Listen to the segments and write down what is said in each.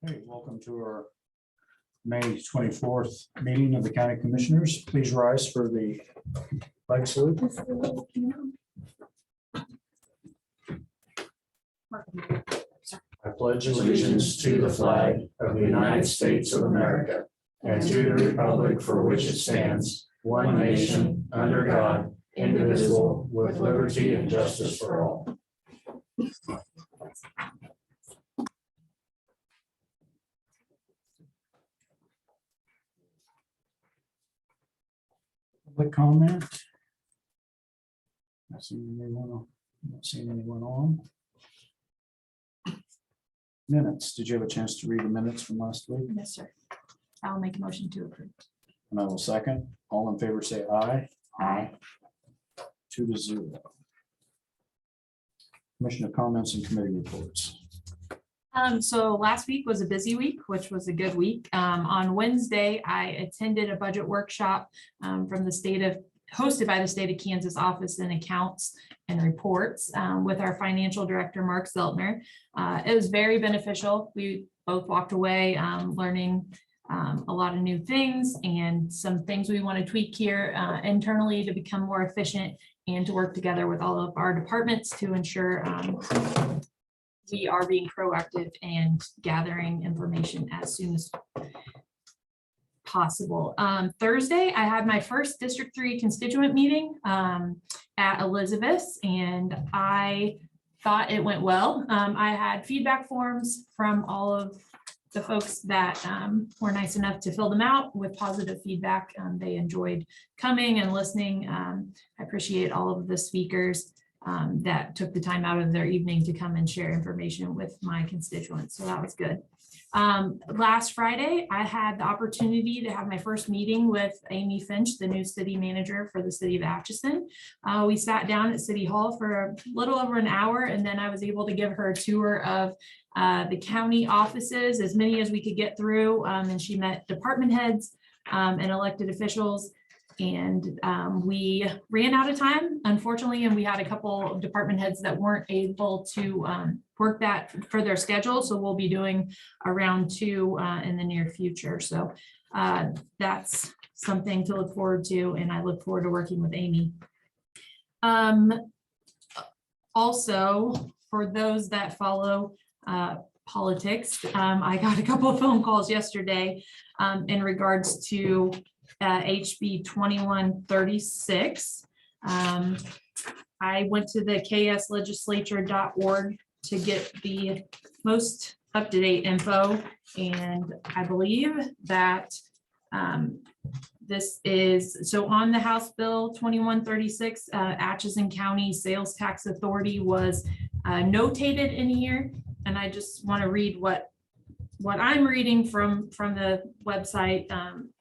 Hey, welcome to our May 24th meeting of the County Commissioners. Please rise for the flag salute. I pledge allegiance to the flag of the United States of America and to the republic for which it stands, one nation, under God, indivisible, with liberty and justice for all. Public comment? Not seeing anyone on. Minutes. Did you have a chance to read the minutes from last week? Yes, sir. I'll make a motion to approve. And I will second. All in favor, say aye. Aye. 2-0. Commissioner comments and committee reports. So last week was a busy week, which was a good week. On Wednesday, I attended a budget workshop from the hosted by the state of Kansas Office in Accounts and Reports with our financial director, Mark Zeltner. It was very beneficial. We both walked away learning a lot of new things and some things we want to tweak here internally to become more efficient and to work together with all of our departments to ensure we are being proactive and gathering information as soon as possible. Thursday, I had my first District 3 constituent meeting at Elizabeth's, and I thought it went well. I had feedback forms from all of the folks that were nice enough to fill them out with positive feedback. They enjoyed coming and listening. I appreciate all of the speakers that took the time out of their evening to come and share information with my constituents. So that was good. Last Friday, I had the opportunity to have my first meeting with Amy Finch, the new city manager for the city of Atchison. We sat down at City Hall for a little over an hour, and then I was able to give her a tour of the county offices, as many as we could get through. And she met department heads and elected officials. And we ran out of time, unfortunately, and we had a couple of department heads that weren't able to work that for their schedule. So we'll be doing a round 2 in the near future. So that's something to look forward to. And I look forward to working with Amy. Also, for those that follow politics, I got a couple of phone calls yesterday in regards to HB 2136. I went to the kslegislature.org to get the most up-to-date info, and I believe that this is, so on the House Bill 2136, Atchison County Sales Tax Authority was notated in here, and I just want to read what I'm reading from the website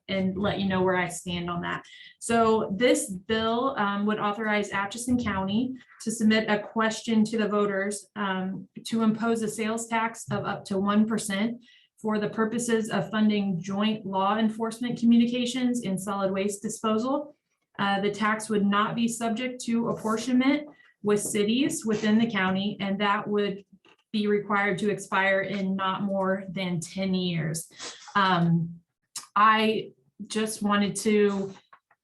and let you know where I stand on that. So this bill would authorize Atchison County to submit a question to the voters to impose a sales tax of up to 1% for the purposes of funding joint law enforcement communications in solid waste disposal. The tax would not be subject to apportionment with cities within the county, and that would be required to expire in not more than 10 years. I just wanted to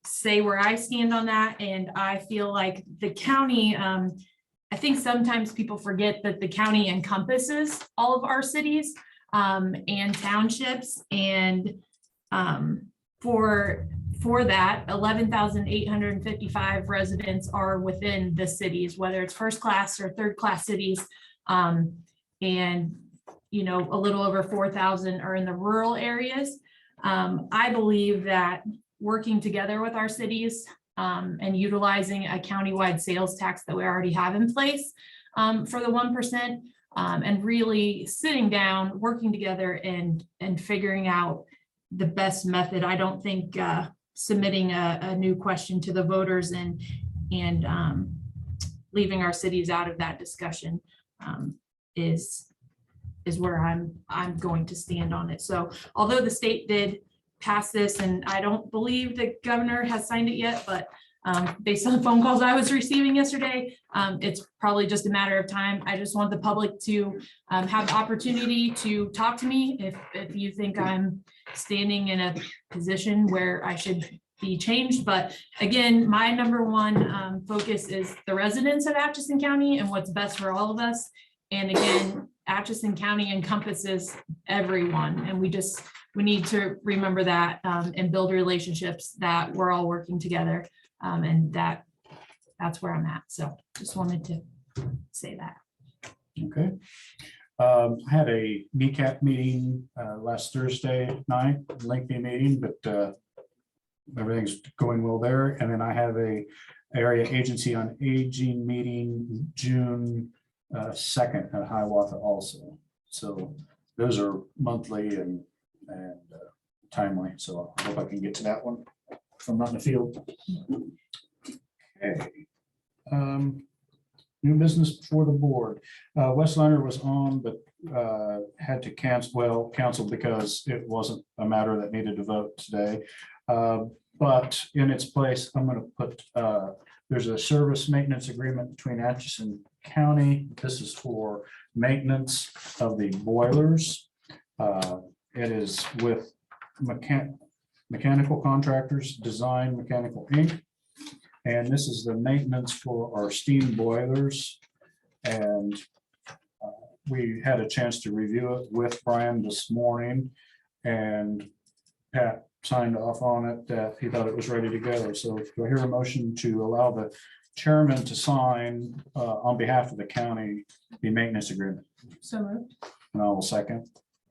say where I stand on that. And I feel like the county, I think sometimes people forget that the county encompasses all of our cities and townships. And for that, 11,855 residents are within the cities, whether it's first class or third class cities. And, you know, a little over 4,000 are in the rural areas. I believe that working together with our cities and utilizing a countywide sales tax that we already have in place for the 1% and really sitting down, working together and figuring out the best method. I don't think submitting a new question to the voters and leaving our cities out of that discussion is where I'm going to stand on it. So although the state did pass this, and I don't believe the governor has signed it yet, but based on the phone calls I was receiving yesterday. It's probably just a matter of time. I just want the public to have the opportunity to talk to me if you think I'm standing in a position where I should be changed. But again, my number one focus is the residents of Atchison County and what's best for all of us. And again, Atchison County encompasses everyone, and we need to remember that and build relationships that we're all working together. And that's where I'm at. So just wanted to say that. Okay. I had a kneecap meeting last Thursday night, lengthy meeting, but everything's going well there. And then I have a area agency on aging meeting June 2nd at Hiawatha also. So those are monthly and timely. So I hope I can get to that one if I'm not in the field. Okay. New business before the board. Westliner was on, but had to cancel because it wasn't a matter that needed to vote today. But in its place, I'm going to put, there's a service maintenance agreement between Atchison County. This is for maintenance of the boilers. It is with mechanical contractors, Design Mechanical Inc. And this is the maintenance for our steam boilers. And we had a chance to review it with Brian this morning, and Pat signed off on it that he thought it was ready to go. So do I hear a motion to allow the chairman to sign on behalf of the county the maintenance agreement? So moved. And I will second.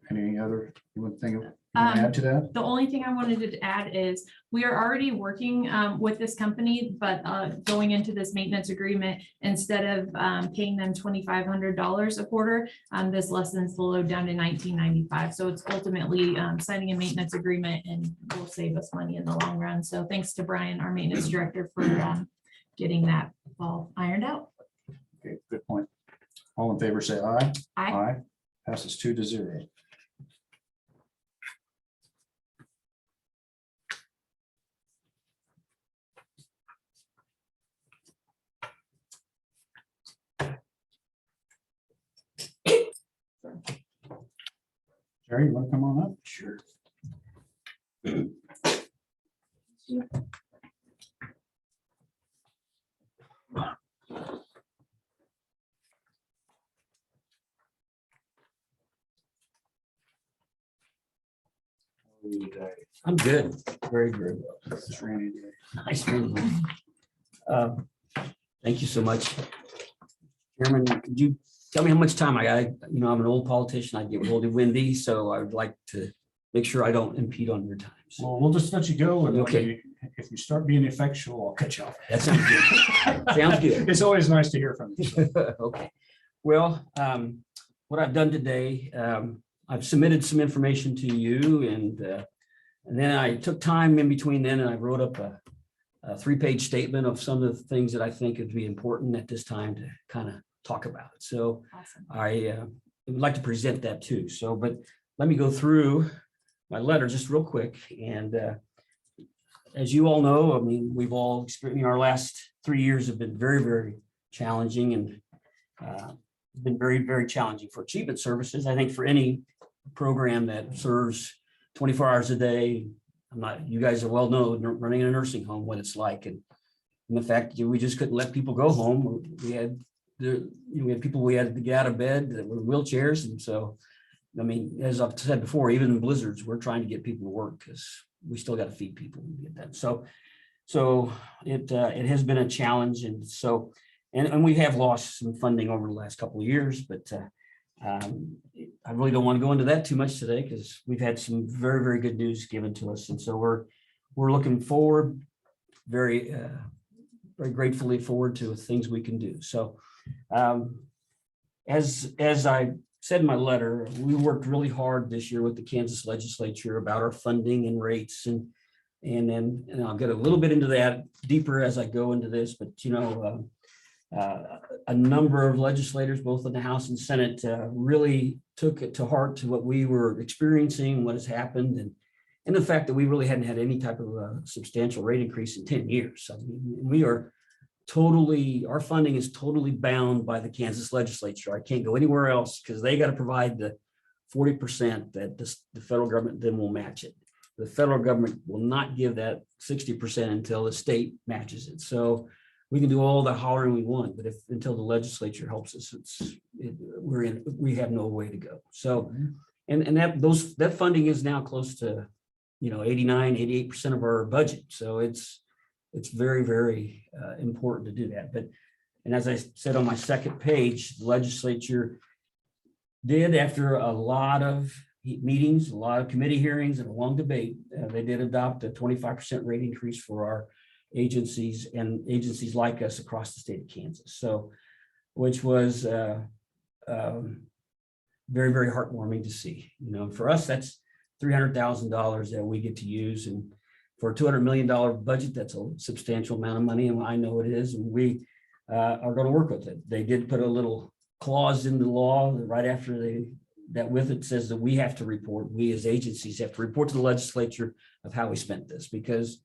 Any other thing you want to add to that? The only thing I wanted to add is we are already working with this company, but going into this maintenance agreement, instead of paying them $2,500 a quarter, this lessens the load down to $1,995. So it's ultimately signing a maintenance agreement and will save us money in the long run. So thanks to Brian, our maintenance director, for getting that all ironed out. Okay, good point. All in favor, say aye. Aye. Aye. Passes 2-0. Jerry, you want to come on up? Sure. I'm good. Very good. It's rainy day. Nice meeting you. Thank you so much. Chairman, could you tell me how much time I got? I'm an old politician. I get really windy, so I would like to make sure I don't impede on your time. So Well, we'll just let you go. And Okay. if you start being effectual, I'll cut you off. that sounds good. Sounds good. It's always nice to hear from you. So. Okay. Well, what I've done today, I've submitted some information to you, and then I took time in between then, and I wrote up a 3-page statement of some of the things that I think would be important at this time to kind of talk about. So Awesome. I would like to present that too. So, but let me go through my letter just real quick. And as you all know, I mean, we've all experienced, our last 3 years have been very, very challenging, and been very, very challenging for achievement services. I think for any program that serves 24 hours a day, you guys are well known running a nursing home, what it's like. And the fact that we just couldn't let people go home. We had people we had to get out of bed that were in wheelchairs. And so, I mean, as I've said before, even in blizzards, we're trying to get people to work because we still got to feed people and get that. So it has been a challenge. And so, and we have lost some funding over the last couple of years, but I really don't want to go into that too much today because we've had some very, very good news given to us. And so we're looking forward, very gratefully forward to things we can do. So as I said in my letter, we worked really hard this year with the Kansas legislature about our funding and rates, and then I'll get a little bit into that deeper as I go into this, but a number of legislators, both in the House and Senate, really took it to heart to what we were experiencing, what has happened, and the fact that we really hadn't had any type of substantial rate increase in 10 years. I mean, we are totally, our funding is totally bound by the Kansas legislature. I can't go anywhere else because they got to provide the 40% that the federal government then will match it. The federal government will not give that 60% until the state matches it. So we can do all the hollering we want, but until the legislature helps us, we have no way to go. So, and that funding is now close to, 89, 88% of our budget. So it's very, very important to do that. And as I said on my second page, the legislature did, after a lot of meetings, a lot of committee hearings, and a long debate, they did adopt a 25% rate increase for our agencies and agencies like us across the state of Kansas. So, which was very, very heartwarming to see. For us, that's $300,000 that we get to use, and for a $200 million budget, that's a substantial amount of money, and I know it is, and we are going to work with it. They did put a little clause in the law right after that with it says that we have to report, we as agencies have to report to the legislature of how we spent this, because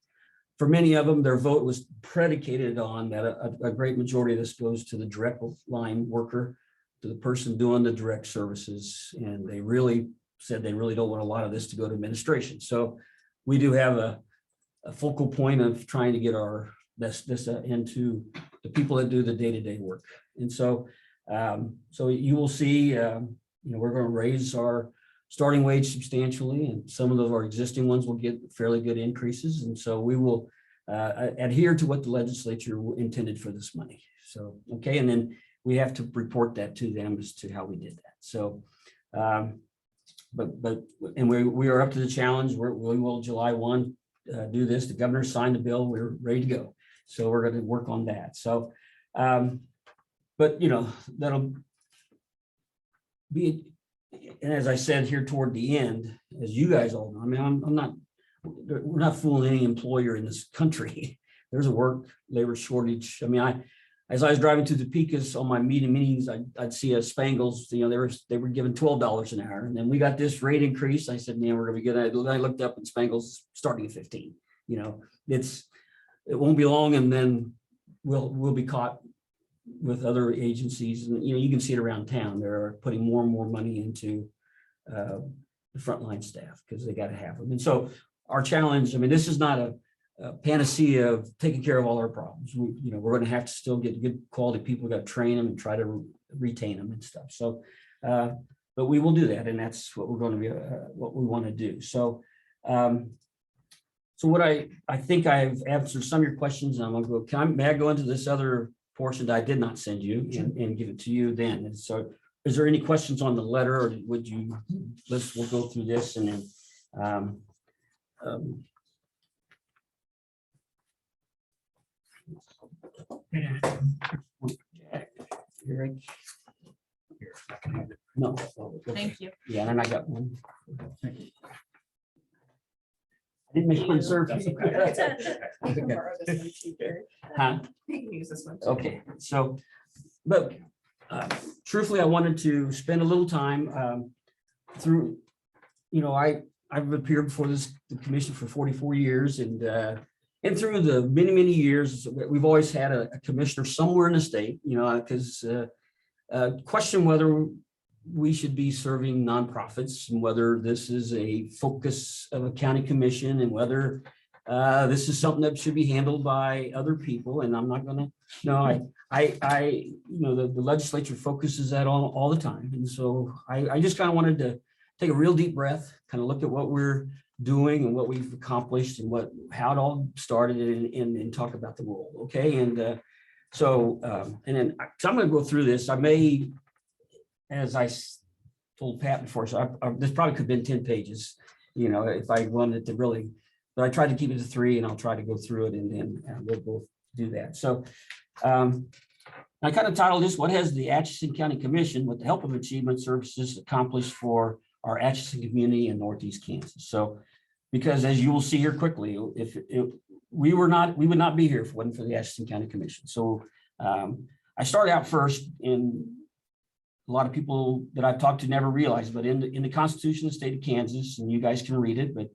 for many of them, their vote was predicated on that a great majority of this goes to the direct line worker, to the person doing the direct services, and they really said they really don't want a lot of this to go to administration. So we do have a focal point of trying to get this into the people that do the day-to-day work. And so you will see, we're going to raise our starting wage substantially, and some of our existing ones will get fairly good increases. And so we will adhere to what the legislature intended for this money. So, okay. And then we have to report that to them as to how we did that. So, and we are up to the challenge. We will July 1 do this. The governor signed the bill. We're ready to go. So we're going to work on that. So, but that'll be, and as I said here toward the end, as you guys all know, I mean, we're not fooling any employer in this country. There's a labor shortage. I mean, as I was driving to Topeka's on my meetings, I'd see a Spangles, they were given $12 an hour. And then we got this rate increase. I said, man, we're going to be good. I looked up and Spangles starting at 15. It won't be long, and then we'll be caught with other agencies. And you can see it around town. They're putting more and more money into the frontline staff because they got to have them. And so our challenge, I mean, this is not a panacea of taking care of all our problems. We're going to have to still get good quality people. We've got to train them and try to retain them and stuff. So, but we will do that, and that's what we're going to be, what we want to do. So, what I think I've answered some of your questions, and I'm going to go. May I go into this other portion that I did not send you and give it to you then? And so, is there any questions on the letter, or would you? We'll go through this and then. No. Okay. Thank you. Yeah, and I got one. I didn't make one serve. You can borrow this one too, Gary. Huh? You can use this one. too. Okay, so, but truthfully, I wanted to spend a little time through, I've appeared before the commission for 44 years, and through the many, many years, we've always had a commissioner somewhere in the state, because question whether we should be serving nonprofits and whether this is a focus of a county commission and whether this is something that should be handled by other people. And I'm not going to, the legislature focuses that on all the time. And so I just kind of wanted to take a real deep breath, kind of look at what we're doing and what we've accomplished and how it all started and talk about the role. Okay. And and then so I'm going to go through this. I may, as I told Pat before, so this probably could have been 10 pages, if I wanted to really, but I tried to keep it to 3, and I'll try to go through it, and then we'll both do that. So I kind of titled this, "What has the Atchison County Commission, with the help of Achievement Services, accomplished for our Atchison community in Northeast Kansas?" So, because as you will see here quickly, we would not be here if it wasn't for the Atchison County Commission. So I started out first, in a lot of people that I've talked to never realized, but in the Constitution of the state of Kansas, and you guys can read it, but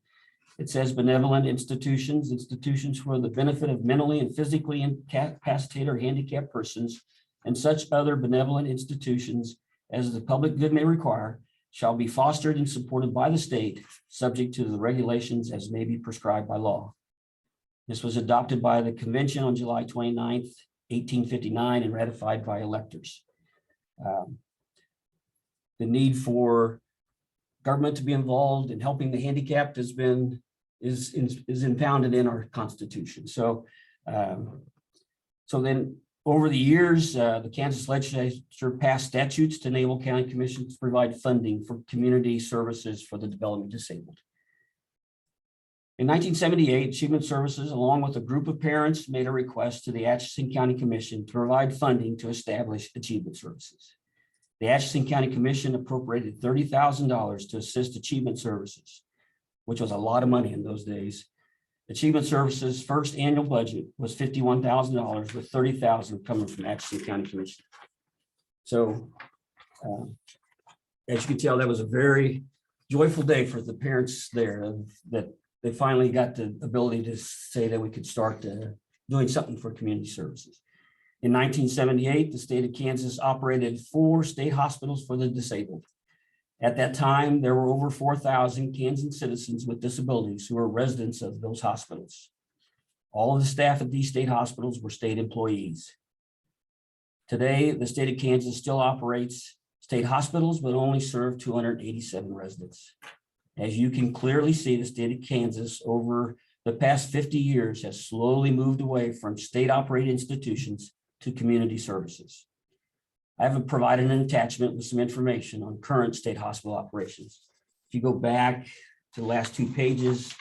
It says benevolent institutions, institutions for the benefit of mentally and physically incapacitated or handicapped persons, and such other benevolent institutions as the public good may require, shall be fostered and supported by the state, subject to the regulations as may be prescribed by law. This was adopted by the convention on July 29th, 1859, and ratified by electors. The need for government to be involved in helping the handicapped is impounded in our Constitution. So then over the years, the Kansas legislature passed statutes to enable county commissions to provide funding for community services for the developmentally disabled. In 1978, Achievement Services, along with a group of parents, made a request to the Atchison County Commission to provide funding to establish Achievement Services. The Atchison County Commission appropriated $30,000 to assist Achievement Services, which was a lot of money in those days. Achievement Services' first annual budget was $51,000, with $30,000 coming from Atchison County Commission. So, as you can tell, that was a very joyful day for the parents there, that they finally got the ability to say that we could start doing something for community services. In 1978, the state of Kansas operated 4 state hospitals for the disabled. At that time, there were over 4,000 Kansas citizens with disabilities who were residents of those hospitals. All of the staff at these state hospitals were state employees. Today, the state of Kansas still operates state hospitals, but only serve 287 residents. As you can clearly see, the state of Kansas over the past 50 years has slowly moved away from state-operated institutions to community services. I have provided an attachment with some information on current state hospital operations. If you go back to the last 2 pages,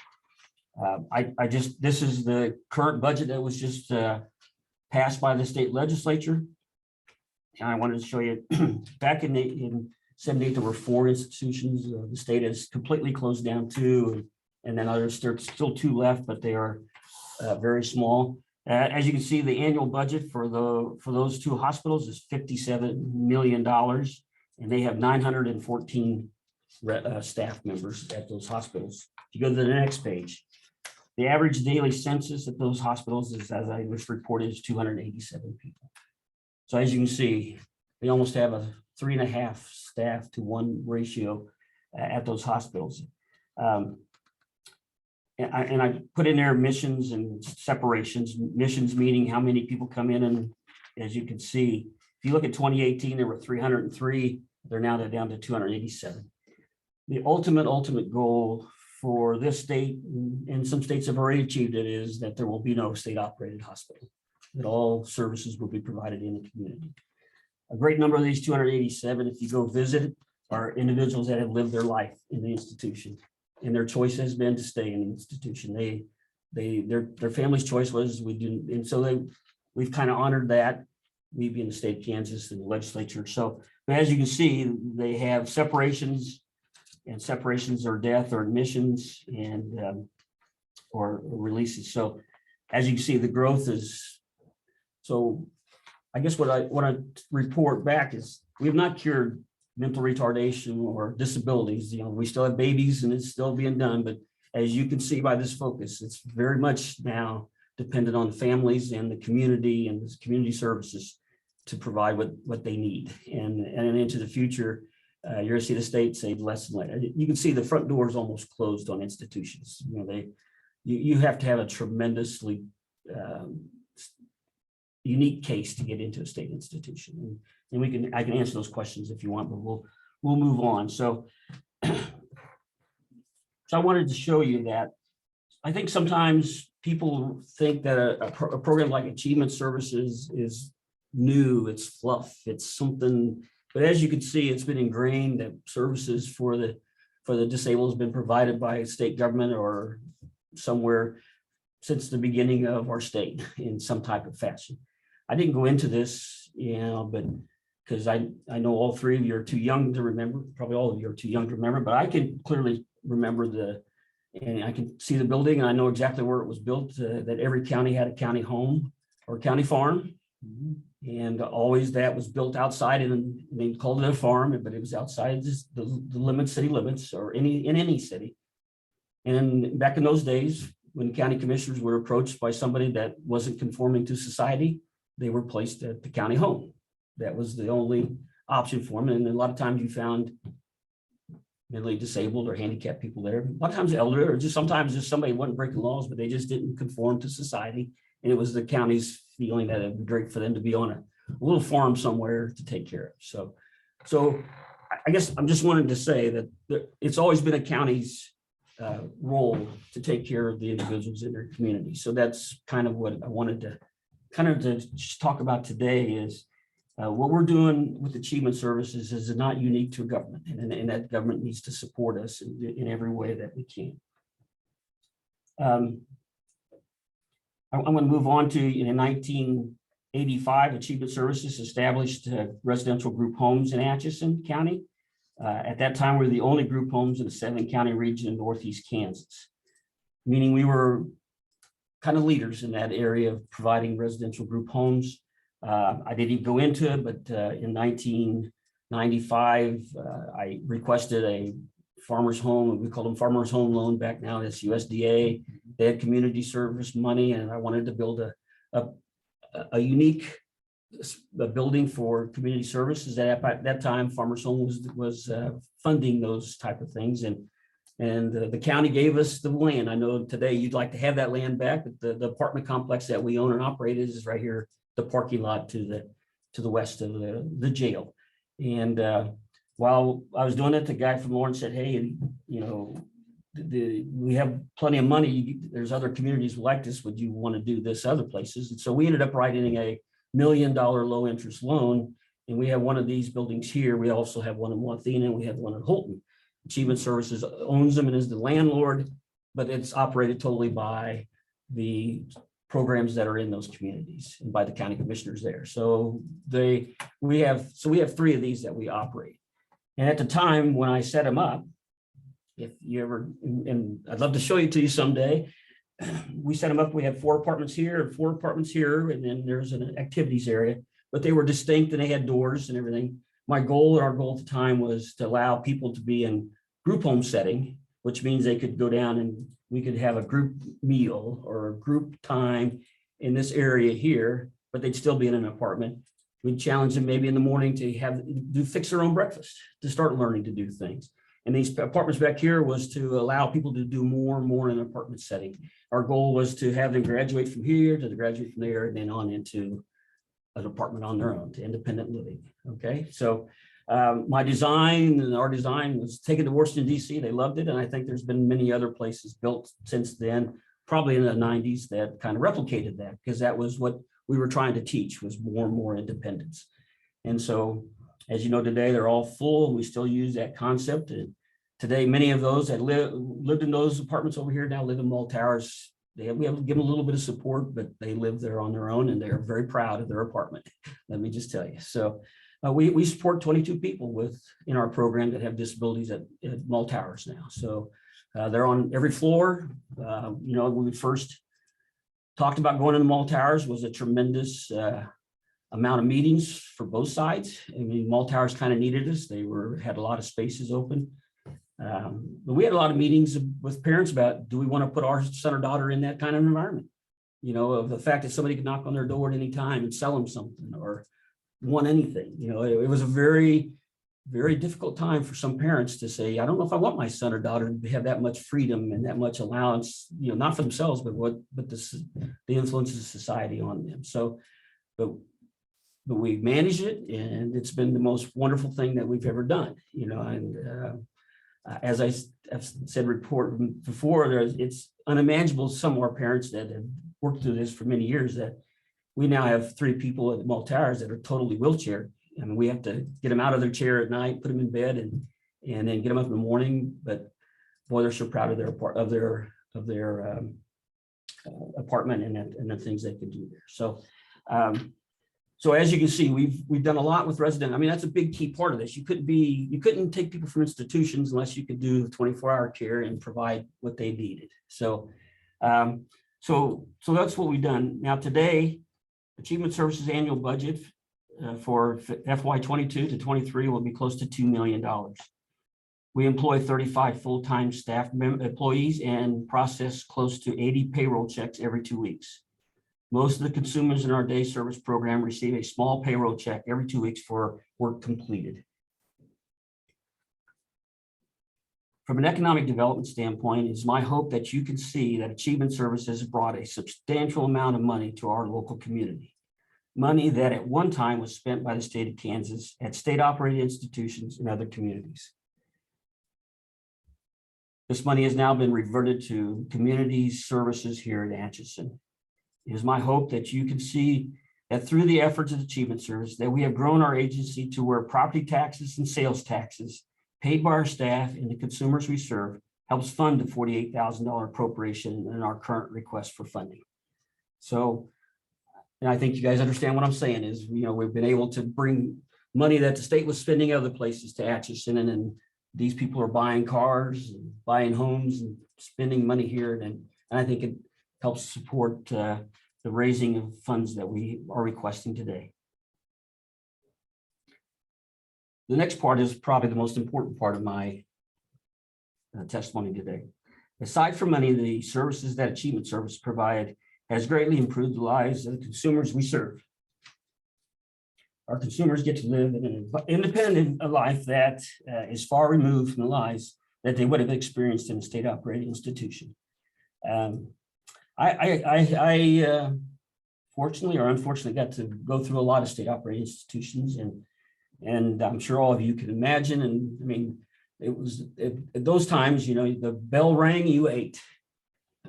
this is the current budget that was just passed by the state legislature. And I wanted to show you back in 78, there were 4 institutions. The state has completely closed down 2, and then there's still 2 left, but they are very small. As you can see, the annual budget for those 2 hospitals is $57 million, and they have 914 staff members at those hospitals. If you go to the next page, the average daily census at those hospitals is, as I was reported, is 287 people. So as you can see, they almost have a 3.5 staff to 1 ratio at those hospitals. And I put in there missions and separations. Missions meaning how many people come in, and as you can see, if you look at 2018, there were 303. They're down to 287. The ultimate goal for this state, and some states have already achieved it, is that there will be no state-operated hospital, that all services will be provided in the community. A great number of these 287, if you go visit, are individuals that have lived their life in the institution, and their choice has been to stay in the institution. Their family's choice was we do, and so we've kind of honored that, we being the state of Kansas and the legislature. So, but as you can see, they have separations, and separations are death or admissions and or releases. So as you can see, the growth is, so I guess what I want to report back is we have not cured mental retardation or disabilities. You know, we still have babies and it's still being done, but as you can see by this focus, it's very much now dependent on families and the community and the community services to provide what they need. And into the future, you're gonna see the state say less and less. You can see the front door is almost closed on institutions. You know, you have to have a tremendously unique case to get into a state institution. And I can answer those questions if you want, but we'll move on. So I wanted to show you that I think sometimes people think that a program like Achievement Services is new, it's fluff, it's something, but as you can see, it's been ingrained that services for the disabled has been provided by state government or somewhere since the beginning of our state in some type of fashion. I didn't go into this, you know, but because I know all 3 of you are too young to remember, probably all of you are too young to remember, but I can clearly remember and I can see the building, and I know exactly where it was built, that every county had a county home or county farm. And always that was built outside, and they called it a farm, but it was outside just the limits, city limits, or in any city. And back in those days, when county commissioners were approached by somebody that wasn't conforming to society, they were placed at the county home. That was the only option for them. And a lot of times you found mentally disabled or handicapped people there. A lot of times elder, or just sometimes just somebody wasn't breaking laws, but they just didn't conform to society. And it was the county's feeling that it'd be great for them to be on a little farm somewhere to take care of. So I guess I'm just wanting to say that it's always been a county's role to take care of the individuals in their community. So that's kind of what I wanted to just talk about today is what we're doing with achievement services is not unique to a government, and that government needs to support us in every way that we can. I'm going to move on to, in 1985, Achievement Services established residential group homes in Atchison County. At that time, we were the only group homes in the 7-county region in Northeast Kansas, meaning we were kind of leaders in that area of providing residential group homes. I didn't go into it, but in 1995, I requested a farmer's home. We called them farmer's home loan back now. It's USDA. They had community service money, and I wanted to build a unique building for community services. At that time, farmer's home was funding those type of things, and the county gave us the land. I know today you'd like to have that land back, but the apartment complex that we own and operate is right here, the parking lot to the west of the jail. And while I was doing it, the guy from Lawrence said, "Hey, you know, we have plenty of money. There's other communities like this. Would you want to do this other places?" And so we ended up writing a $1 million low interest loan. And we have one of these buildings here. We also have one in Wathena, and we have one in Holton. Achievement Services owns them and is the landlord, but it's operated totally by the programs that are in those communities and by the county commissioners there. So we have 3 of these that we operate. And at the time when I set them up, if you ever, and I'd love to show you to you someday, we set them up. We have 4 apartments here and 4 apartments here, and then there's an activities area, but they were distinct and they had doors and everything. My goal, our goal at the time, was to allow people to be in group home setting, which means they could go down and we could have a group meal or a group time in this area here, but they'd still be in an apartment. We'd challenge them maybe in the morning to fix their own breakfast, to start learning to do things. And these apartments back here was to allow people to do more and more in an apartment setting. Our goal was to have them graduate from here to graduate from there and then on into an apartment on their own, to independent living. Okay, so my design and our design was taken to Washington, D.C. They loved it. And I think there's been many other places built since then, probably in the 90s, that kind of replicated that, because that was what we were trying to teach, was more and more independence. And so, as you know, today they're all full. We still use that concept. And today, many of those that lived in those apartments over here now live in mall towers. We have to give them a little bit of support, but they live there on their own, and they're very proud of their apartment. Let me just tell you. So we support 22 people in our program that have disabilities at mall towers now. So they're on every floor. You know, when we first talked about going into mall towers, was a tremendous amount of meetings for both sides. I mean, mall towers kind of needed us. They had a lot of spaces open. But we had a lot of meetings with parents about, do we want to put our son or daughter in that kind of environment? You know, of the fact that somebody could knock on their door at any time and sell them something or want anything. You know, it was a very, very difficult time for some parents to say, I don't know if I want my son or daughter to have that much freedom and that much allowance, you know, not for themselves, but the influence of society on them. So, but we managed it, and it's been the most wonderful thing that we've ever done, you know. And as I have said before, it's unimaginable to some of our parents that have worked through this for many years, that we now have 3 people at the mall towers that are totally wheelchair. I mean, we have to get them out of their chair at night, put them in bed, and then get them up in the morning. But boy, they're so proud of their apartment and the things they can do there. So, so as you can see, we've done a lot with resident. I mean, that's a big key part of this. You couldn't take people from institutions unless you could do 24-hour care and provide what they needed. So, so that's what we've done. Now today, Achievement Services annual budget for FY22 to 23 will be close to $2 million. We employ 35 full-time staff employees and process close to 80 payroll checks every 2 weeks. Most of the consumers in our day service program receive a small payroll check every 2 weeks for work completed. From an economic development standpoint, it's my hope that you can see that Achievement Services brought a substantial amount of money to our local community. Money that at one time was spent by the state of Kansas at state-operated institutions and other communities. This money has now been reverted to community services here at Atchison. It is my hope that you can see that through the efforts of Achievement Service, that we have grown our agency to where property taxes and sales taxes paid by our staff and the consumers we serve helps fund the $48,000 appropriation in our current request for funding. So, and I think you guys understand what I'm saying is, we've been able to bring money that the state was spending other places to Atchison, and then these people are buying cars and buying homes and spending money here. And I think it helps support the raising of funds that we are requesting today. The next part is probably the most important part of my testimony today. Aside from money, the services that Achievement Service provide has greatly improved the lives of the consumers we serve. Our consumers get to live in an independent life that is far removed from the lives that they would have experienced in a state operating institution. I fortunately or unfortunately got to go through a lot of state operating institutions, and I'm sure all of you can imagine. And I mean, it was at those times, the bell rang, you ate,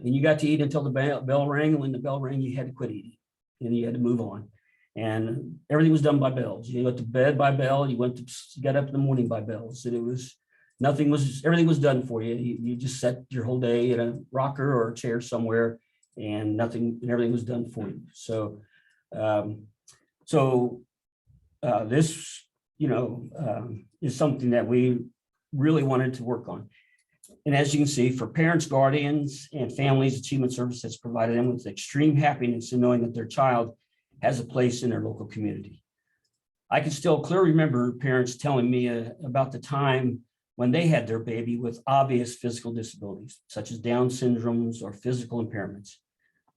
and you got to eat until the bell rang. And when the bell rang, you had to quit eating, and you had to move on. And everything was done by bells. You went to bed by bell. You got up in the morning by bells. And everything was done for you. You just sat your whole day in a rocker or a chair somewhere, and everything was done for you. So, this, is something that we really wanted to work on. And as you can see, for parents, guardians, and families, Achievement Service has provided them with extreme happiness in knowing that their child has a place in their local community. I can still clearly remember parents telling me about the time when they had their baby with obvious physical disabilities, such as Down syndromes or physical impairments,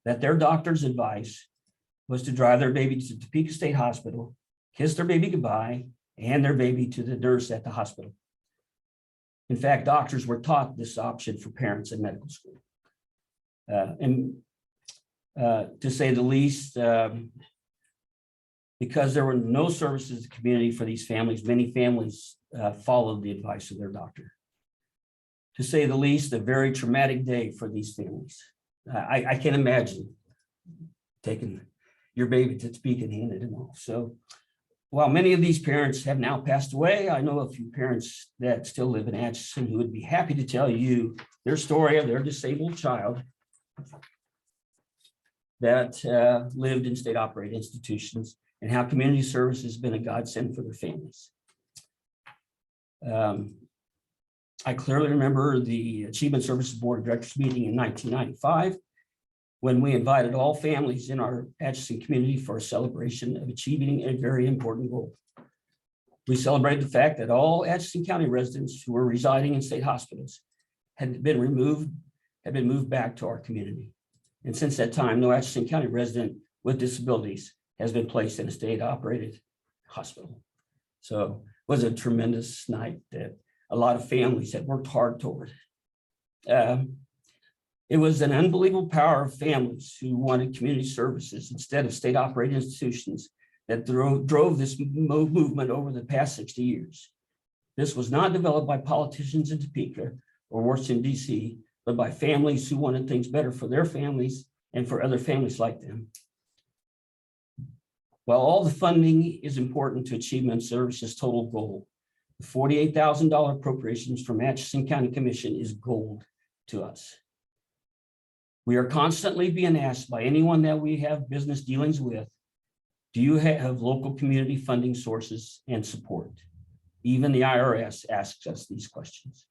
that their doctor's advice was to drive their baby to Topeka State Hospital, kiss their baby goodbye, and hand their baby to the nurse at the hospital. In fact, doctors were taught this option for parents in medical school. To say the least, because there were no services in the community for these families, many families followed the advice of their doctor. To say the least, a very traumatic day for these families. I can't imagine taking your baby to speak and handing him off. So while many of these parents have now passed away, I know a few parents that still live in Atchison who would be happy to tell you their story of their disabled child that lived in state operated institutions, and how community service has been a godsend for their families. I clearly remember the Achievement Services Board of Directors meeting in 1995, when we invited all families in our Atchison community for a celebration of achieving a very important goal. We celebrated the fact that all Atchison County residents who were residing in state hospitals had been moved back to our community. And since that time, no Atchison County resident with disabilities has been placed in a state-operated hospital. So it was a tremendous night that a lot of families had worked hard toward. It was an unbelievable power of families who wanted community services instead of state-operated institutions that drove this movement over the past 60 years. This was not developed by politicians in Topeka or Washington, D.C., but by families who wanted things better for their families and for other families like them. While all the funding is important to Achievement Services' total goal, the $48,000 appropriations from Atchison County Commission is gold to us. We are constantly being asked by anyone that we have business dealings with, do you have local community funding sources and support? Even the IRS asks us these questions.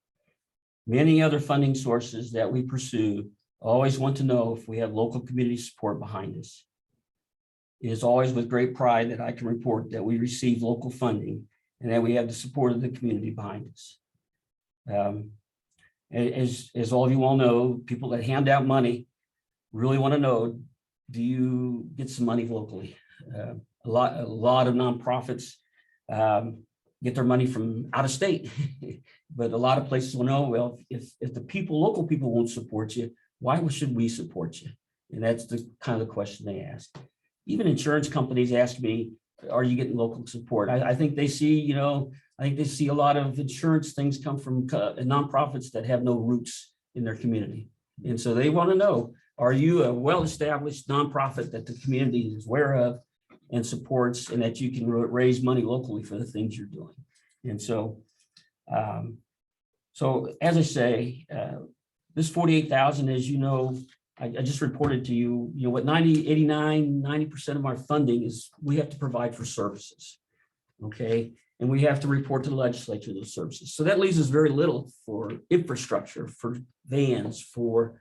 Many other funding sources that we pursue always want to know if we have local community support behind us. It is always with great pride that I can report that we receive local funding and that we have the support of the community behind us. As all of you all know, people that hand out money really want to know, do you get some money locally? A lot of nonprofits get their money from out of state, but a lot of places will know, well, if the local people won't support you, why should we support you? And that's the kind of the question they ask. Even insurance companies ask me, are you getting local support? I think they see, I think they see a lot of insurance things come from nonprofits that have no roots in their community. And so they want to know, are you a well-established nonprofit that the community is aware of and supports, and that you can raise money locally for the things you're doing? And so, as I say, this 48,000, as you know, I just reported to you, what 90% of our funding is we have to provide for services. Okay. And we have to report to the legislature those services. So that leaves us very little for infrastructure, for vans, for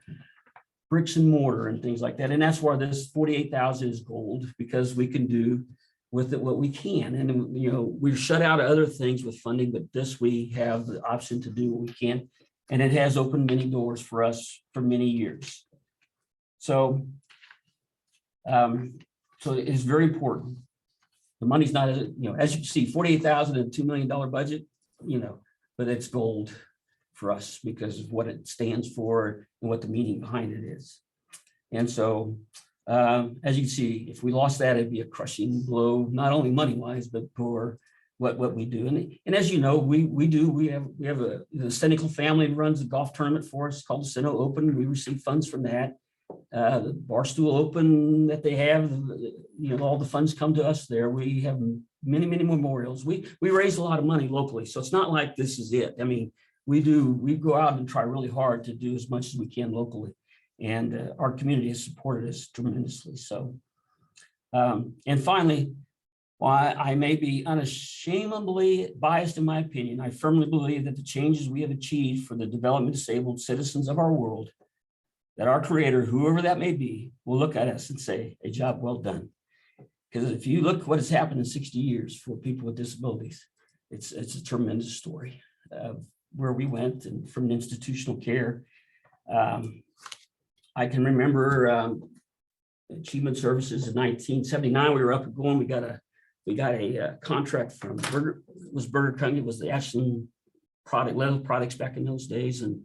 bricks and mortar and things like that. And that's why this 48,000 is gold, because we can do with it what we can. And, we're shut out of other things with funding, but this we have the option to do what we can. And it has opened many doors for us for many years. So it is very important. The money's not, as you can see, 48,000 and $2 million budget, but it's gold for us because of what it stands for and what the meaning behind it is. And so, as you can see, if we lost that, it'd be a crushing blow, not only money-wise, but for what we do. And as you know, we have the Senecal family runs a golf tournament for us called the Seno Open. We receive funds from that. The Barstool Open that they have, all the funds come to us there. We have many memorials. We raise a lot of money locally, so it's not like this is it. I mean, we go out and try really hard to do as much as we can locally, and our community has supported us tremendously. So, and finally, while I may be unashamedly biased in my opinion, I firmly believe that the changes we have achieved for the development disabled citizens of our world, that our creator, whoever that may be, will look at us and say, a job well done. Because if you look what has happened in 60 years for people with disabilities, it's a tremendous story of where we went and from institutional care. I can remember Achievement Services in 1979. We were up and going. We got a contract from Burger King. It was the Atchison leather products back in those days, and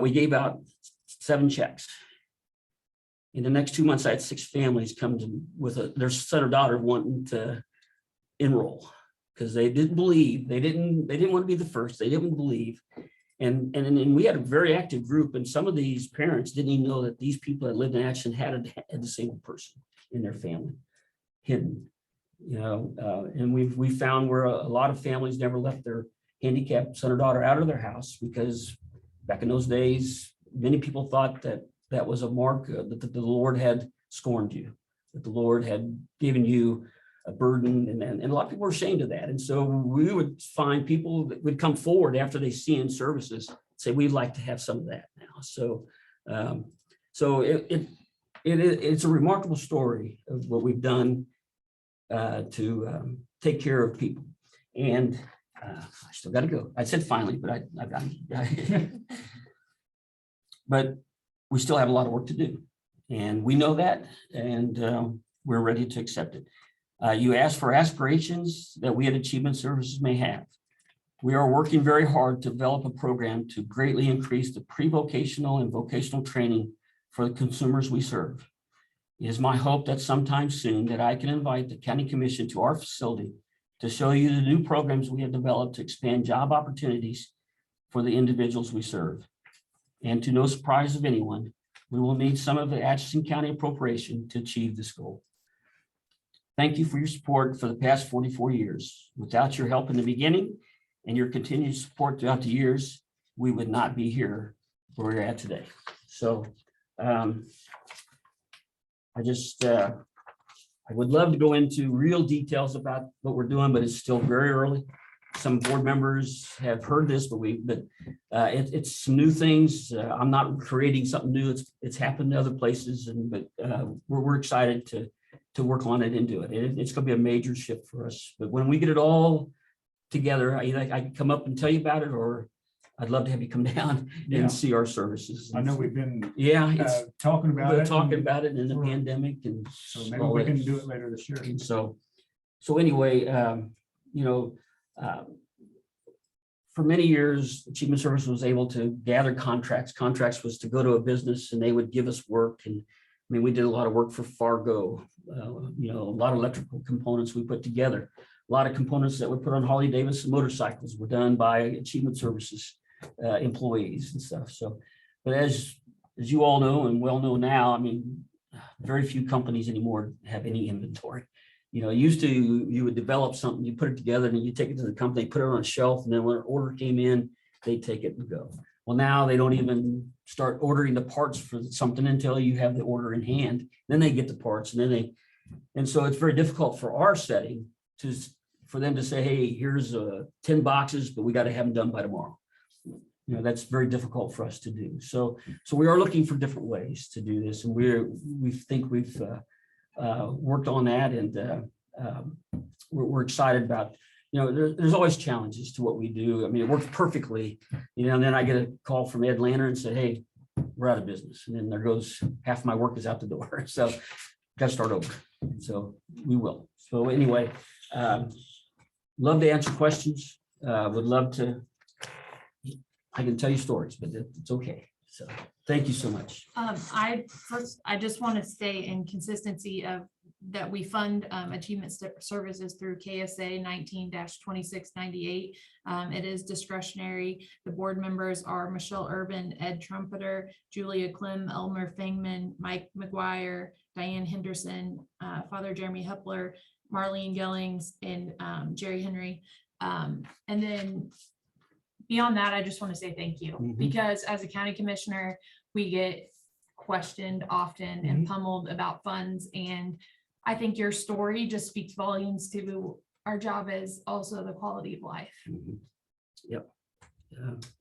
we gave out 7 checks. In the next 2 months, I had 6 families come to with their son or daughter wanting to enroll because they didn't believe. They didn't want to be the first. They didn't believe. And we had a very active group, and some of these parents didn't even know that these people that lived in Atchison had a disabled person in their family hidden. And we found where a lot of families never left their handicapped son or daughter out of their house because back in those days, many people thought that was a mark that the Lord had scorned you, that the Lord had given you a burden, and a lot of people were ashamed of that. And so we would find people that would come forward after they see in services, say, we'd like to have some of that now. So, it's a remarkable story of what we've done to take care of people. And I still got to go. I said finally, but but we still have a lot of work to do, and we know that, and we're ready to accept it. You asked for aspirations that we at Achievement Services may have. We are working very hard to develop a program to greatly increase the pre-vocational and vocational training for the consumers we serve. It is my hope that sometime soon that I can invite the County Commission to our facility to show you the new programs we have developed to expand job opportunities for the individuals we serve. And to no surprise of anyone, we will need some of the Atchison County appropriation to achieve this goal. Thank you for your support for the past 44 years. Without your help in the beginning and your continued support throughout the years, we would not be here where we're at today. So I would love to go into real details about what we're doing, but it's still very early. Some board members have heard this, but it's some new things. I'm not creating something new. It's happened to other places, but we're excited to work on it and do it. It's going to be a major shift for us. But when we get it all together, I can come up and tell you about it, or I'd love to have you come down Yeah. and see our services. I know we've been Yeah, it's, talking about we're it. talking about it in the Sure. pandemic and. So maybe all we that. can do it later this year. And so anyway, you know, for many years, Achievement Service was able to gather contracts. Contracts was to go to a business and they would give us work. And I mean, we did a lot of work for Fargo, you know, a lot of electrical components we put together. A lot of components that were put on Harley Davidson motorcycles were done by Achievement Services employees and stuff. So, but as you all know and well know now, I mean, very few companies anymore have any inventory. You know, used to, you would develop something, you put it together and you take it to the company, put it on a shelf, and then when an order came in, they take it and go. Well, now they don't even start ordering the parts for something until you have the order in hand. Then they get the parts and then and so it's very difficult for our setting for them to say, hey, here's 10 boxes, but we got to have them done by tomorrow. You know, that's very difficult for us to do. So we are looking for different ways to do this. And we think we've worked on that, and we're excited about, you know, there's always challenges to what we do. I mean, it works perfectly, you know, and then I get a call from Ed Lanner and said, hey, we're out of business. And then there goes half my work is out the door. So got to start over. So we will. So anyway, love to answer questions. Would love to, I can tell you stories, but it's okay. So thank you so much. I just want to stay in consistency of that we fund achievement services through K.S.A. 19-2698. It is discretionary. The board members are Michelle Urban, Ed Trumpeter, Julia Klim, Elmer Fangman, Mike McGuire, Diane Henderson, Father Jeremy Hepler, Marlene Gellings, and Jerry Henry. And then beyond that, I just want to say thank you, because as a county commissioner, we get questioned often and pummeled about funds. And I think your story just speaks volumes to our job as also the quality of life Yep.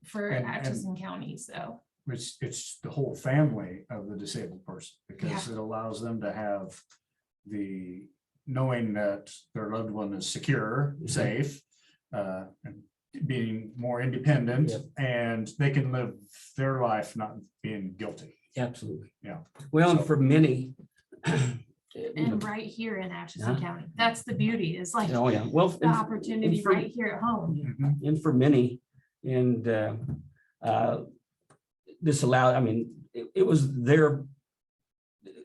for Atchison County. So It's the whole family of the disabled person, because it allows them to have the knowing that their loved one is secure, safe, and being more independent, and they can live their life not being guilty. Absolutely. Yeah. Well, and So- for many. and right here in Atchison County, that's the beauty, is like Oh, yeah. Well, the opportunity for- right here at home. and for many, and this allowed, I mean, it was their,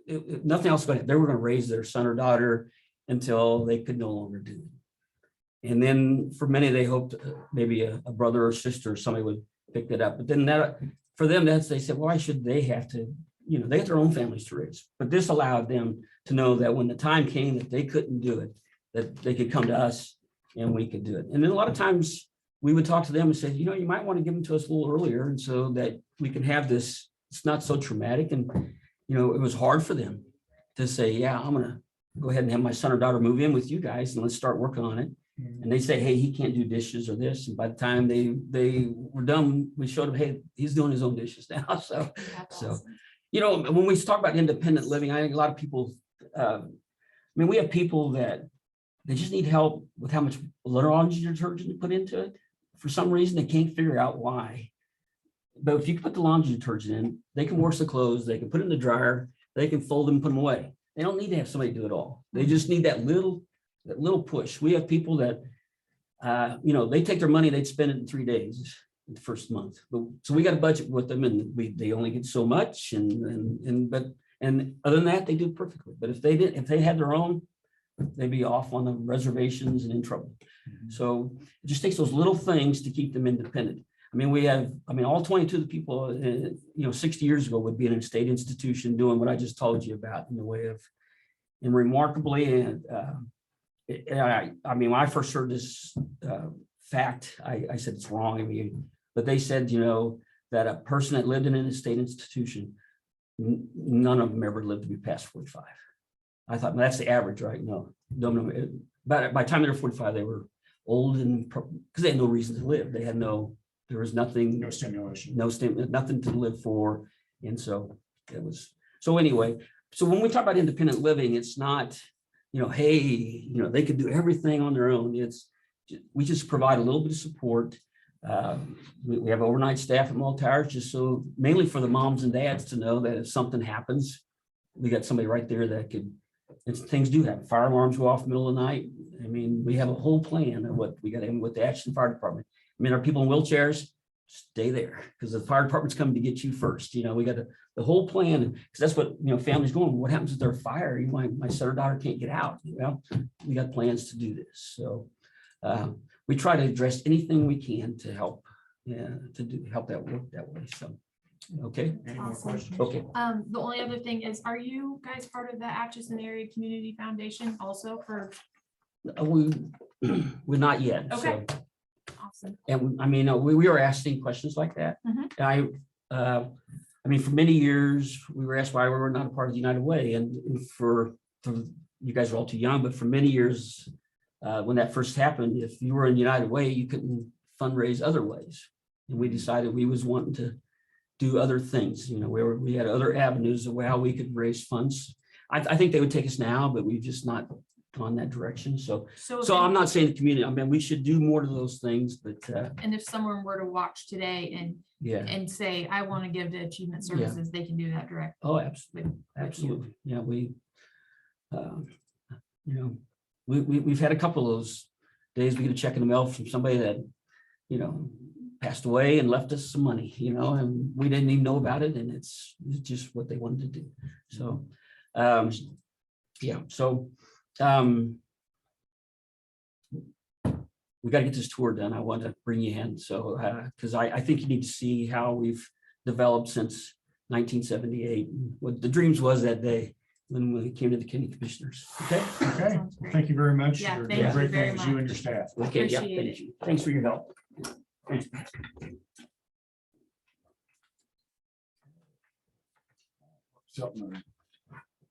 nothing else, but they were going to raise their son or daughter until they could no longer do it. And then for many, they hoped maybe a brother or sister or somebody would pick that up. But then that, for them, they said, why should they have to, you know, they have their own families to raise. But this allowed them to know that when the time came that they couldn't do it, that they could come to us and we could do it. And then a lot of times we would talk to them and say, you know, you might want to give them to us a little earlier, and so that we can have this, it's not so traumatic. And, you know, it was hard for them to say, yeah, I'm going to go ahead and have my son or daughter move in with you guys and let's start working on it. And they say, hey, he can't do dishes or this. And by the time they were done, we showed them, hey, he's doing his own dishes now. So, That's so, awesome. you know, when we talk about independent living, I think a lot of people, I mean, we have people that they just need help with how much laundry detergent to put into it. For some reason, they can't figure out why. But if you put the laundry detergent in, they can wash the clothes, they can put it in the dryer, they can fold them, put them away. They don't need to have somebody do it all. They just need that little push. We have people that, you know, they take their money, they'd spend it in 3 days, the first month. So we got a budget with them, and they only get so much, and other than that, they do perfectly. But if they had their own, they'd be off on the reservations and in trouble. So it just takes those little things to keep them independent. I mean, all 22 of the people, you know, 60 years ago would be in a state institution doing what I just told you about in the way of, and remarkably, I mean, when I first heard this fact, I said it's wrong. I mean, but they said, you know, that a person that lived in a state institution, none of them ever lived to be past 45. I thought, well, that's the average, right? No. But by the time they were 45, they were old, and because they had no reason to live. There was nothing, No stimulation. nothing to live for. And so it was, so anyway, so when we talk about independent living, it's not, you know, hey, you know, they could do everything on their own. We just provide a little bit of support. We have overnight staff at Mall Towers, just so mainly for the moms and dads to know that if something happens, we got somebody right there that could, and things do happen. Fire alarms go off in the middle of the night. I mean, we have a whole plan of what we got in with the Atchison Fire Department. I mean, our people in wheelchairs, stay there because the fire department's coming to get you first. You know, we got the whole plan, because that's what, you know, families going, what happens if they're fire? My son or daughter can't get out. Well, we got plans to do this. So we try to address anything we can to help, help that work that way. So, okay. Any more Awesome. questions? Okay. The only other thing is, are you guys part of the Atchison Area Community Foundation also for? We're not yet. Okay. So, Awesome. and I mean, we are asking questions like that. Mhm. And I mean, for many years, we were asked why we were not a part of the United Way. And for you guys are all too young, but for many years, when that first happened, if you were in United Way, you couldn't fundraise other ways. And we decided we was wanting to do other things. You know, we had other avenues of how we could raise funds. I think they would take us now, but we've just not gone that direction. So I'm not saying the community, I mean, we should do more to those things, but And if someone were to watch today and say, I want to give to Achievement Services, they can do that directly. oh, absolutely. Absolutely. Yeah, we've had a couple of those days we get a check in the mail from somebody that, you know, passed away and left us some money, you know, and we didn't even know about it. And it's just what they wanted to do. So, we got to get this tour done. I want to bring you in. So, because I think you need to see how we've developed since 1978. What the dreams was that day when we came to the county commissioners. Okay. Okay, Sounds great. thank you very much. Yeah, You're thank doing you great very things, you and much. your staff. Okay. Yeah. Appreciate Thank it. you. Thanks for your help. Thanks. Something,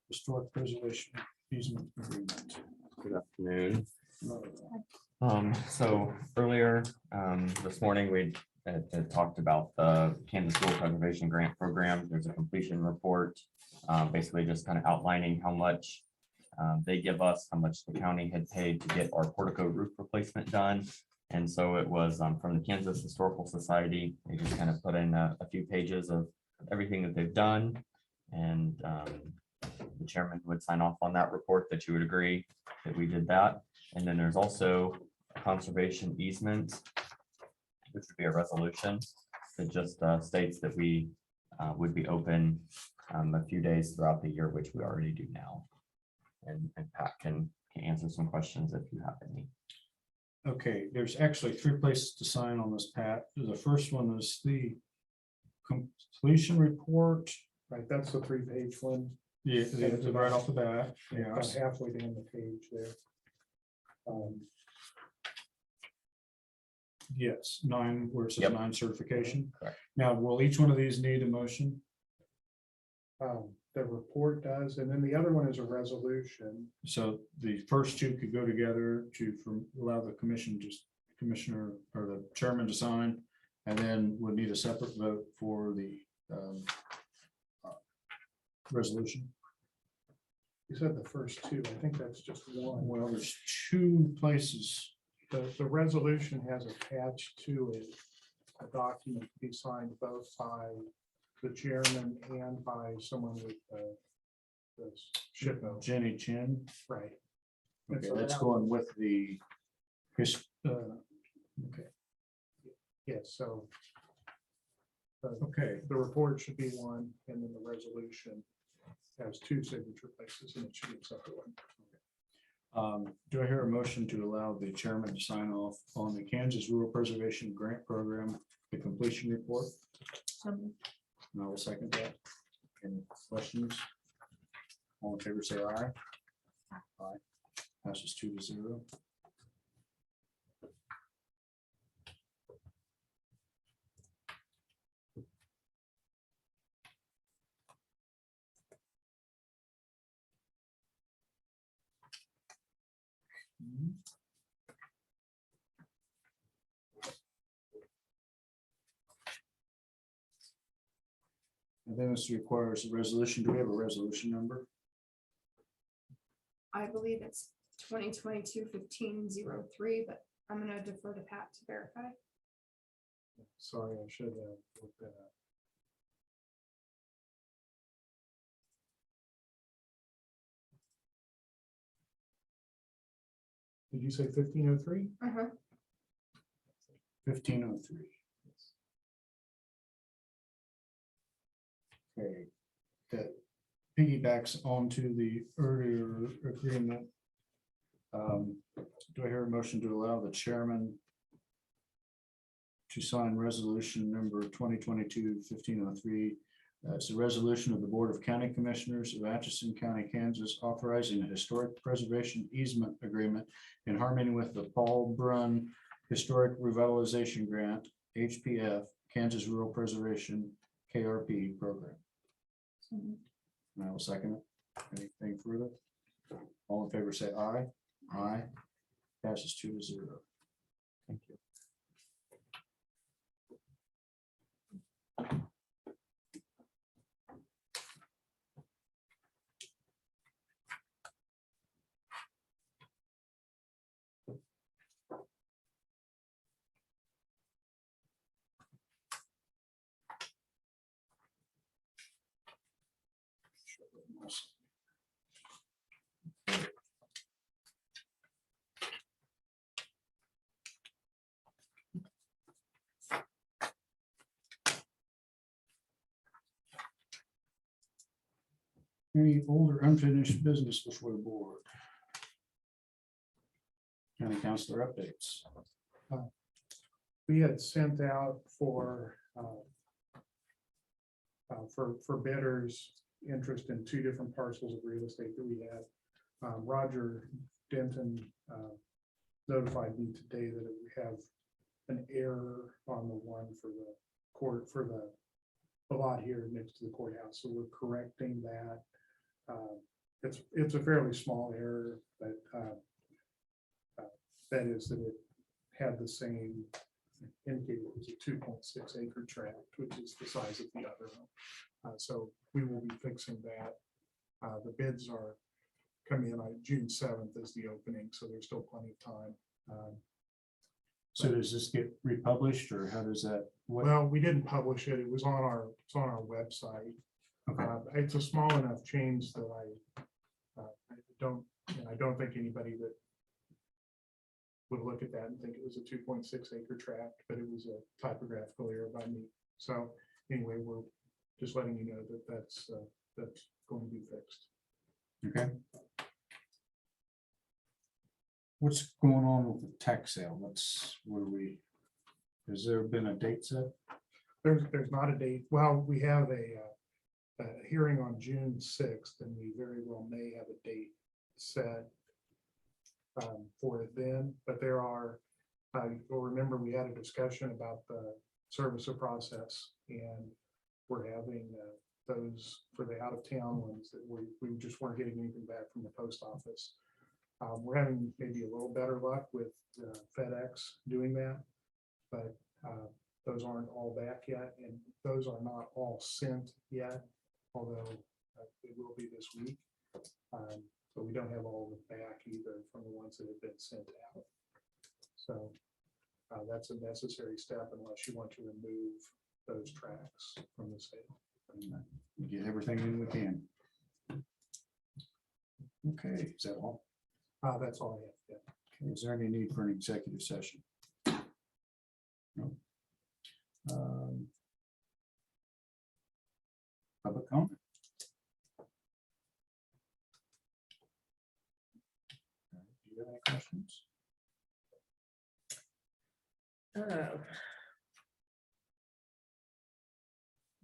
historic preservation easement agreement. Good afternoon. So earlier this morning, we had talked about the Kansas Rural Preservation Grant Program. There's a completion report, basically just kind of outlining how much they give us, how much the county had paid to get our portico roof replacement done. And so it was from the Kansas Historical Society. They just kind of put in a few pages of everything that they've done. And the chairman would sign off on that report that you would agree that we did that. And then there's also a conservation easement, which would be a resolution that just states that we would be open a few days throughout the year, which we already do now. And Pat can answer some questions if you have any. Okay, there's actually 3 places to sign on this, Pat. The first one is the completion report. Right, that's the 3-page one. Yeah, right off the bat. About Yes. halfway down the page there. Yes, 9, where it says Yep. 9 certification. Correct. Now, will each one of these need a motion? The report does, and then the other one is a resolution. So the first 2 could go together allow the commissioner or the chairman to sign, and then would need a separate vote for the resolution. You said the first 2, I think that's just one. Well, there's 2 places. The resolution has attached to it a document to be signed both by the chairman and by someone with the SHPO. Jenny Chin. Right. Okay, So that's that going with the. Okay, Yes, so okay, the report should be one, and then the resolution has 2 signature places, and it should be a separate one. do I hear a motion to allow the chairman to sign off on the Kansas Rural Preservation Grant Program, the completion report? And I will second that. Any questions? All in favor, say aye. Aye. Passes 2-0. And then this requires a resolution. Do we have a resolution number? I believe it's 2022-15-03, but I'm gonna defer to Pat to verify. Sorry, I should have looked that up. Did you say 1503? 1503. Okay, that piggybacks onto the earlier agreement. Do I hear a motion to allow the chairman to sign resolution number 2022-1503? It's a resolution of the Board of County Commissioners of Atchison County, Kansas, authorizing a historic preservation easement agreement in harmony with the Paul Brunn Historic Revitalization Grant, HPF, Kansas Rural Preservation, KRP program. And I will second it. Anything further? All in favor, say aye. Aye. Passes 2-0. Thank you. Any older unfinished business before the board? County councilor updates. We had sent out for bidders interest in 2 different parcels of real estate that we had. Roger Denton notified me today that we have an error on the one for the court, for the lot here next to the courthouse. So we're correcting that. It's a fairly small error, but that is that it had the same indicated it was a 2.6 acre tract, which is the size of the other one. So we will be fixing that. The bids are coming in on June 7th is the opening, so there's still plenty of time. So does this get republished or how does that? Well, we didn't publish it. It was on our website. Okay. It's a small enough change that I don't think anybody that would look at that and think it was a 2.6 acre tract, but it was a typographical error by me. So anyway, we're just letting you know that that's going to be fixed. Okay. What's going on with the tax sale? Has there been a date set? There's not a date. Well, we have a hearing on June 6th, and we very well may have a date set for it then, but there are, you'll remember we had a discussion about the service of process, and we're having those for the out-of-town ones that we just weren't getting anything back from the post office. We're having maybe a little better luck with FedEx doing that, but those aren't all back yet, and those are not all sent yet, although it will be this week. But we don't have all of them back either from the ones that have been sent out. So that's a necessary step unless you want to remove those tracks from the sale. Get everything in we can. Okay, is that all? That's all I have. Yeah. Okay, is there any need for an executive session? No. Public comment? Do you have any questions?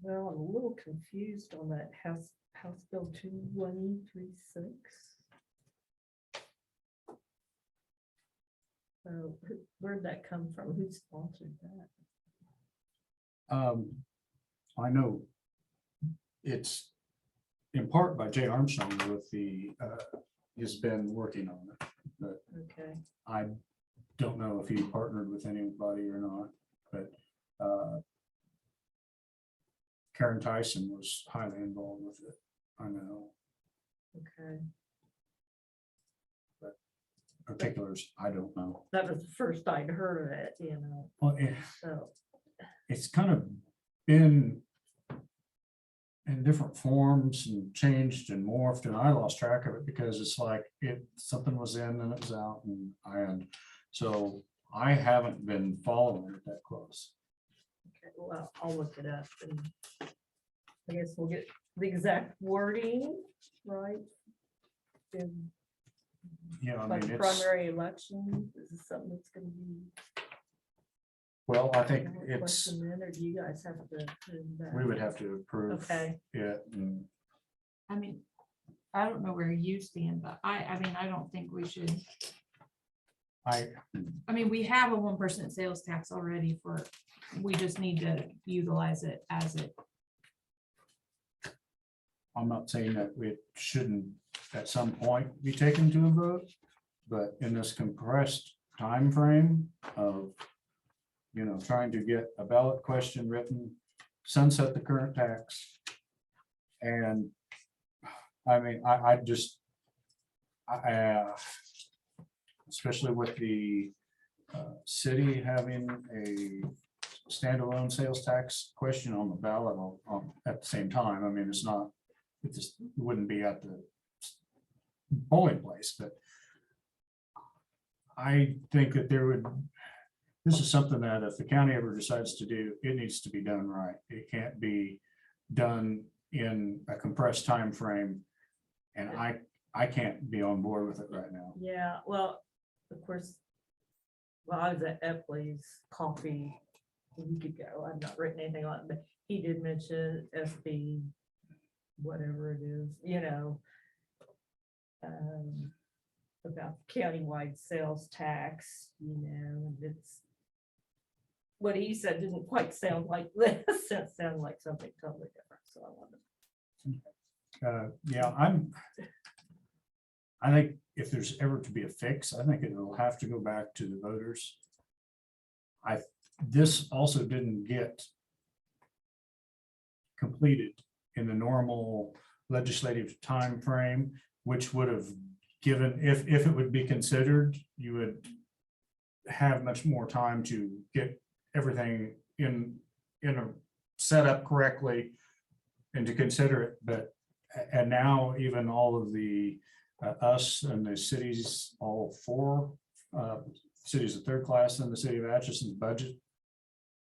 Well, I'm a little confused on that House Bill 2136. So where'd that come from? Who sponsored that? I know it's in part by Jay Armstrong with has been working on it, but Okay. I don't know if he partnered with anybody or not, but Karen Tyson was highly involved with it. I know. Okay. Particulars, I don't know. That was the first I'd heard of it, you know. Well, So it's kind of been in different forms and changed and morphed, and I lost track of it because it's like something was in and it was out, and so I haven't been following it that close. Okay, well, I'll look it up and I guess we'll get the exact wording, right? In Yeah, I like mean, it's, primary election, is this something that's gonna be? well, I think a it's, question then, or do you guys have to? put in that? we would have to approve Okay, it. And I mean, I don't know where you stand, but I mean, I don't think we should. I mean, we have a 1% sales tax already we just need to utilize it as it. I'm not saying that it shouldn't at some point be taken to a vote, but in this compressed time frame of, trying to get a ballot question written, sunset the current tax. And I mean, I just, especially with the city having a standalone sales tax question on the ballot at the same time. I mean, it just wouldn't be at the polling place, but I think that this is something that if the county ever decides to do, it needs to be done right. It can't be done in a compressed time frame, and I can't be on board with it right now. yeah, well, of course, well, I was at Epley's coffee a week ago. I've not written anything on it, but he did mention SB, whatever it is, about countywide sales tax, and it's what he said didn't quite sound like this. It sounded like something totally different. So I wanted. Yeah, I think if there's ever to be a fix, I think it will have to go back to the voters. This also didn't get completed in the normal legislative time frame, which would have given, if it would be considered, you would have much more time to get everything in a set up correctly and to consider it. And now even all of the us and the cities, all four cities of third class in the city of Atchison's budget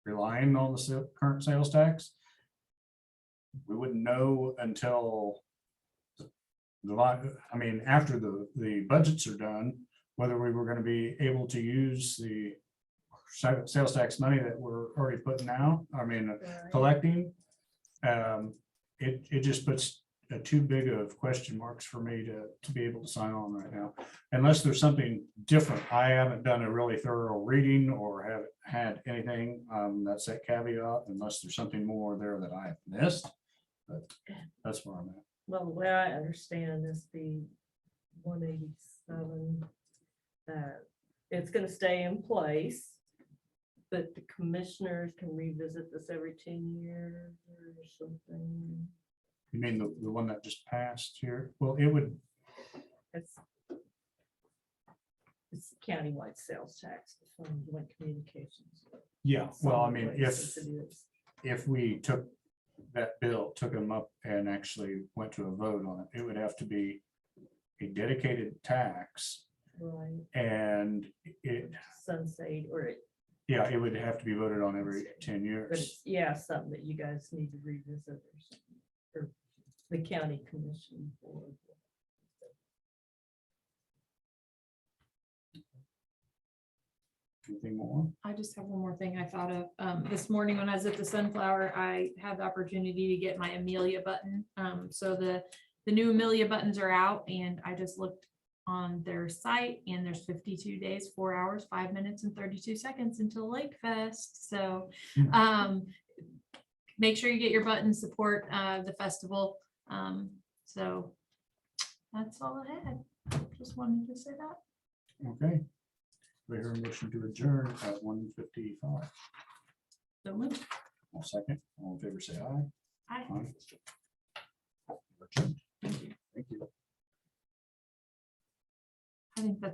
relying on the current sales tax, we wouldn't know until after the budgets are done, whether we were going to be able to use the sales tax money that we're already putting out, collecting. It just puts too big of question marks for me to be able to sign on right now, unless there's something different. I haven't done a really thorough reading or have had anything that's that caveat, unless there's something more there that I have missed. But that's where I'm at. Well, the way I understand this, the 187, it's going to stay in place, but the commissioners can revisit this every 10 years or something. You mean the one that just passed here? Well, it would. It's countywide sales tax from joint communications. Yeah, well, I mean, Solid waste, since it is. if we took that bill, took them up and actually went to a vote on it, it would have to be a dedicated tax, Right, and it, sunset, or yeah, it would have to be voted on every 10 but years. it's, yeah, something that you guys need to revisit or something, or the county commission board. Anything more? I just have one more thing I thought of. This morning when I was at the Sunflower, I had the opportunity to get my Amelia button. So the new Amelia buttons are out, and I just looked on their site, and there's 52 days, 4 hours, 5 minutes and 32 seconds until Lake Fest. So make sure you get your button, support the festival. So that's all I had. Just wanted to say that. Okay. We hear a motion to adjourn at 1:55. So moved. I'll second. All in favor, say aye. Hi. Aye. Thank you. I think that's